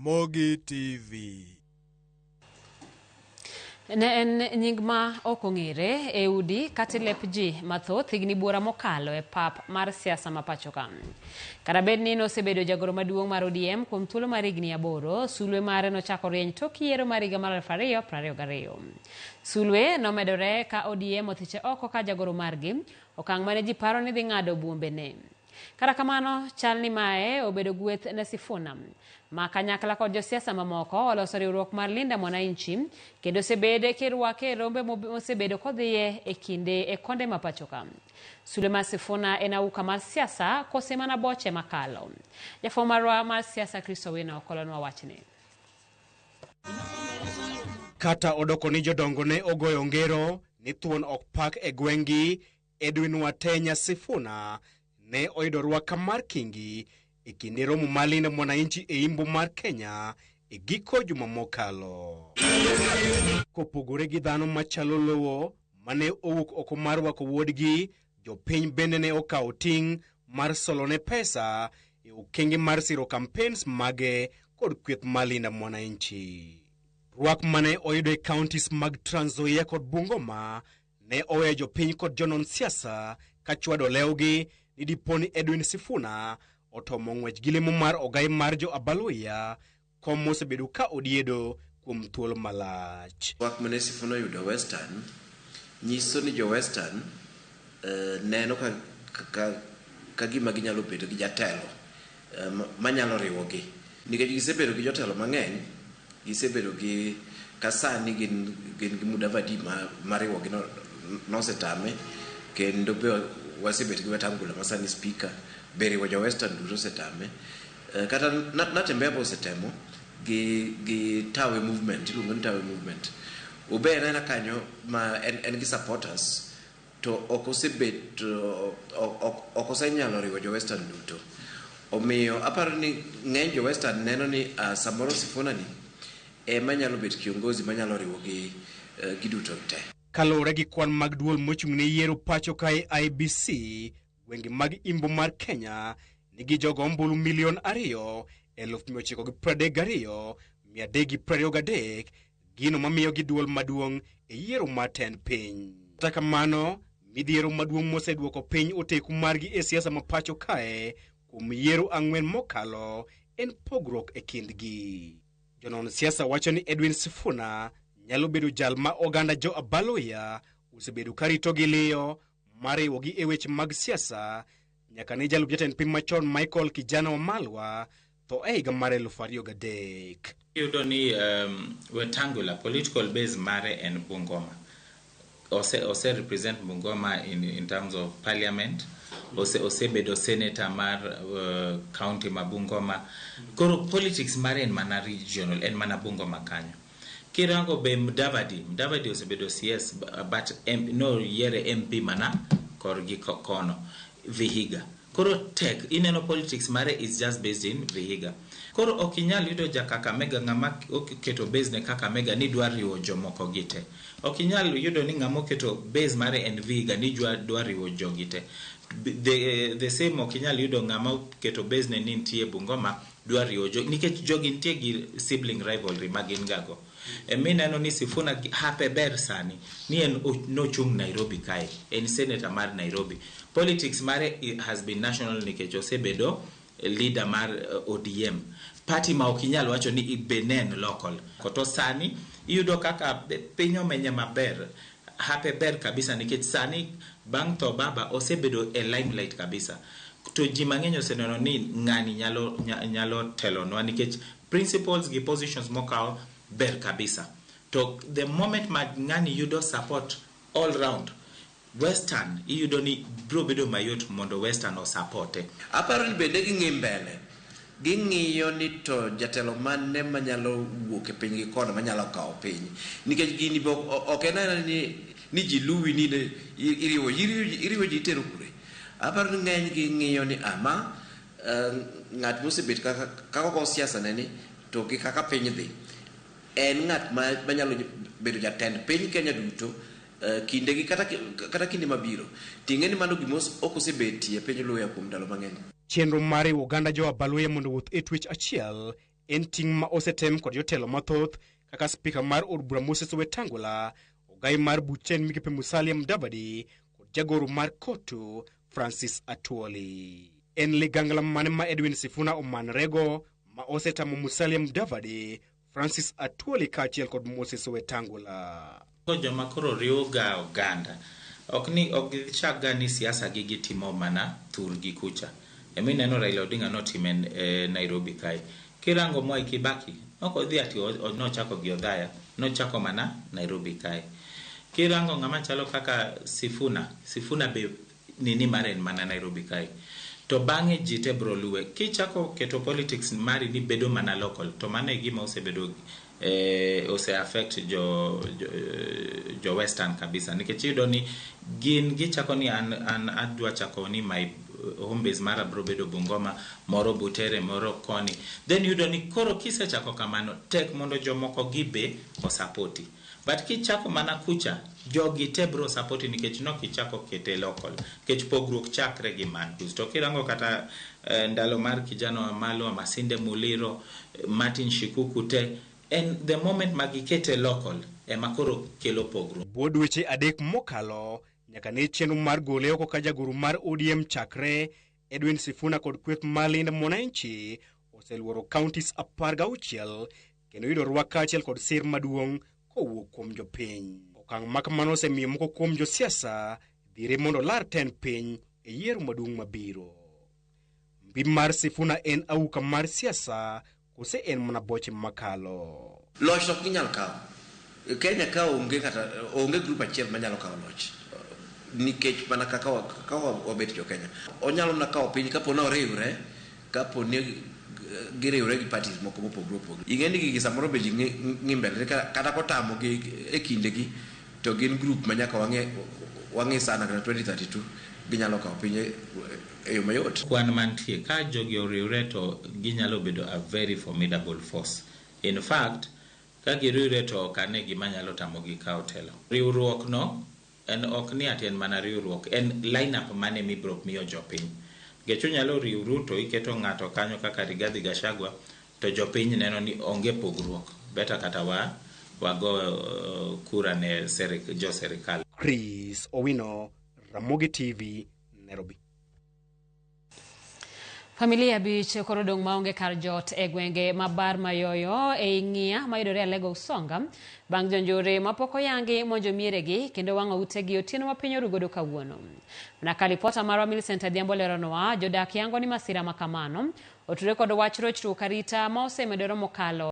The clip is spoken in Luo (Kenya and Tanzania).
Ramogi TV. Ne en nying ma ok ong'ere e udi kata lep ji mathoth higni buora mokalo e pap mar siasa ma pacho ka. Kata bed ni nosebedo jagoro maduong' mar ODM kuom thuolo mar higni 8, sulwe mare nochako rieny tok yiero mar higa mar 2022. Sulwe nomedore ka ODM othiche oko ka jagoro margi, okang' mane ji paro ni dhi ng'ado buombene. Kata kamano, chal ni mae obedo gweth ne Sifuna, ma kanyakla kod josiasa mamoko oloso riwruok mar Linda Mwananchi, kendo osebede kirwake rombe mosebedo kodhiye e kinde e konde ma pacho ka. Sulwe mar Sifuna en auka mar siasa kose mana boche makalo. Jafwambo marwa mar siasa Kristo Wino kolonwa wachni. Kata odoko ni jodongo ne ogoyo ngero ni thuon ok pak e gwengi, Edwin Watenya Sifuna ne oyudo rwaka mar kingi e kinde romo mar Linda Mwananchi e Imbo mar Kenya e giko juma mokalo. Kopogore gi dhano machalo lowo mane owuok oko mar rwako wuodgi, jopiny bende ne okawo ting' mar solone pesa e okenge mar siro campaigns mage kod kweth mar Linda Mwananchi. Rwak mane oyudo e counties mag Trans Nzoia kod Bungoma ne oweyo jopiny kod jonon siasa ka chwado lewgi ni diponi Edwin Sifuna otomo ng'wech gi lemo mar ogai mar jo Abaluya kom mosebedo ka odiedo kuom thuolo malach. Rwak mane Sifuna yudo Western nyiso ni jo Western neno ka gima ginyalo bedo gi jatelo manyalo riwogi. Nikech gisebedo gi jotelo mang'eny, gisebedo gi kasani gin gi Mudavadi mariwogi nosetame, kendo be wasebet gi Wetangula masani speaker beriwo jo Western duto setame. Kata Natembeya osetemo gi Tawe movement, iluongo ni Tawe movement. Uber ena kanyo ma en gi supporters, to okosebet okosenyalo riwo jo Western duto. Omiyo aparo ni ng'eny jo Western neno ni samoro Sifuna ni manyalo bet kiongozi manyalo riwo gi duto te. Kalore gi kwan mag duol mochung'ne yiero pacho kae IBC, gwenge mag Imbo mar Kenya nigi jogo ombulu 2,932,323, gino mamiyo gi duol maduong' e yiero mar tend piny. Kata kamano, midhiero maduong' moseduoko piny oteku margi e siasa ma pacho kae kuom yiero 4 mokalo en pogruok e kindgi. Jonon siasa wacho ni Edwin Sifuna nyalo bedo jal ma oganda jo Abaluya osebedo karito gi liyo mariwogi e weche mag siasa nyaka ne jalup jatend piny machon Michael Kijana Wamalwa to e higa mar 2003. Yudo ni Wetangula political base mare en Bungoma. Ose represent Bungoma in terms of parliament. Osebedo senator mar county ma Bungoma. Koro politics mare en mana regional, en mana Bungoma kanyo. Kirango be Mudavadi osebedo CS but no yere MP mana korgi kono Vihiga. Koro tek ineno politics mare is just based in Vihiga. Koro okinyal yudo Kakamega ng'ama keto base ne Kakamega ni dwa riwo jomoko gite. Okinyal yudo ni ng'ama keto base mare en Vihiga ni dwa riwo jogite. The same okinyal yudo ng'ama keto base ne nitie Bungoma dwa riwo nikech jogi nitie gi sibling rivalry magin gago. Neno ni Sifuna hape ber sani ni en nochung Nairobi kae, en senator mar Nairobi. Politics mare has been national nikech osebedo leader mar ODM. Party ma okinyal wacho ni ibenen local. Koto sani iyudo kaka pinyo menye maber, hape ber kabisa nikech sani bang' to baba osebedo e limelight kabisa. To ji mang'eny oseneno ni ng'ani nyalo telonwa nikech principles gi positions mokao ber kabisa. To the moment ng'ani yudo support all round Western iyudo ni bro bedo mayot mondo Western o supporte. Aparo ni bende ging'i mbele, ging'iyo ni to jatelo mane manyalo wuok e piny gi kono manyalo kawo piny, nikech gini ok en ni ji luwi ni iriwo ji tero kure. Aparo ni ng'eny ging'iyo ni ng'at mosebet kaka siasa neni to gi kaka piny dhi en ng'at manyalo bedo jatend piny Kenya duto kinde gi kata kinde mabiro. Ting'eni mano gimos ok osebetie piny Luya kuom ndalo mang'eny. Chenro mare Uganda jo Abaluya mondo wuoth e twech achiel en ting' ma osetem kod jotelo mathoth kaka spika mar od bura Moses Wetangula, ogai mar buchen Migepe Musalia Mudavadi kod jagoro mar Kotu Francis Atwoli. En ligangla mane ma Edwin Sifuna omanrego ma osetamo Musalia Mudavadi, Francis Atwoli kaachiel kod Moses Wetangula. Joma koro riwoga oganda ok gichakga ni siasa gi gitimo mana thurgi kucha. Emineno Raila Odinga notime Nairobi kae. Kirango Mwai Kibaki ok odhi ati nochako gi Othaya, nochako mana Nairobi kae. Kirango ng'ama chalo kaka Sifuna be nini mare mana Nairobi kae. To bang'e ji te bro luwe. Kichako keto politics mari ni bedo mana local, to mane gima osebedo ose affect jo western kabisa. Nikech yudo ni gin gichako ni an adwa chako ni my home base mara bro bedo Bungoma, moro Butere, moro Koni. Then yudo ni koro kisechako kamano tek mondo jomoko gibe o supporti. But kichako mana kucha jogi te bro supporti nikech no kichako kete local. Kech pogruok chakre gi man. To kirango kata ndalo mar kijana wa Malo, Masinde Muliro, Martin Shikuku te, and the moment magikete local makoro kelo pogruok. Bodweche adek mokalo nyaka ne chenro mar gole oko ka jagoro mar ODM chakre, Edwin Sifuna kod kweth mar Linda Mwananchi oseluoro counties 16 kendo yudo rwak kaachiel kod sir maduong' kowuok kuom jopiny. Okang' ma kamano osemiyo moko kuom josiasa dhire mondo lar ten piny e yiero maduong' mabiro. Mbi mar Sifuna en auka mar siasa kose en mana boche makalo. Loch ok inyal kawo. Kenya ka onge grup achiel manyalo kawo loch. Nikech mana kaka obet jo Kenya. Onyalo na kawo piny kapo na oriwre, kapo ni giriwre gi parties moko mopogore opogore. Ing'eni gigi samoro be ji ng'i mbele kata kotamo gi e kindegi to gin grup manyaka wang'e sana kata 2032 ginyalo kawo piny e yo mayot. Kwan mantie ka jogi oriwre to ginyalo bedo a very formidable force. In fact, ka giriwre to kane gima nyalo tamogi kawo telo. Riwruok no en ok ni ati en mana riwruok, en lineup mane mibro miyo jopiny. Gecho nyalo riwru to iketo ng'ato kanyo kaka Rigathi Gachagua to jopiny neno ni onge pogruok. Beta kata wago kura ne jo serikal. Chris Owino, Ramogi TV, Nairobi. Familia bich koro dong' maonge kar jot e gwenge mabar mayoyo e ng'ia mayudore Alego Usonga bang' jonjore mapoko yangi monjo mieregi kendo wang'o utegi otieno ma piny orugodo kawuono. Naka ripota marwa Millicent Adhiambo leronwa jodak yango ni masira makamano otudore kod wach rochruok arita ma osemedore mokalo